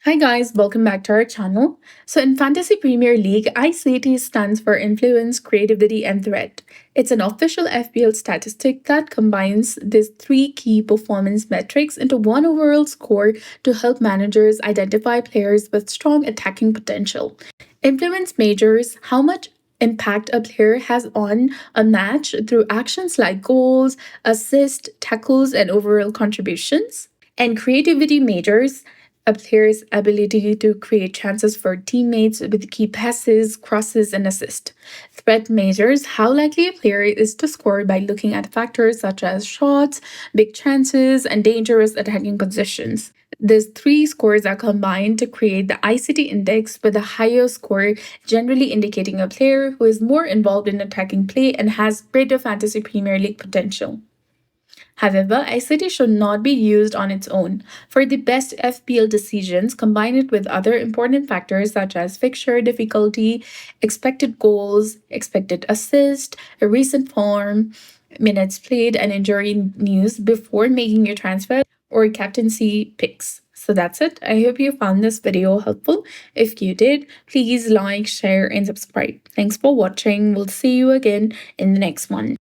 Hi guys, welcome back to our channel. So in Fantasy Premier League, ICT stands for Influence, Creativity and Threat. It's an official FPL statistic that combines these three key performance metrics into one overall score to help managers identify players with strong attacking potential. Influence measures how much impact a player has on a match through actions like goals, assists, tackles, and overall contributions. And creativity measures a player's ability to create chances for teammates with key passes, crosses, and assists. Threat measures how likely a player is to score by looking at factors such as shots, big chances, and dangerous attacking positions. These three scores are combined to create the ICT Index, with a higher score generally indicating a player who is more involved in attacking play and has greater Fantasy Premier League potential. However, ICT should not be used on its own. For the best FPL decisions, combine it with other important factors such as fixture difficulty, expected goals, expected assist, a recent form, minutes played, and injury news before making your transfer or captaincy picks. So that's it. I hope you found this video helpful. If you did, please like, share, and subscribe. Thanks for watching. We'll see you again in the next one.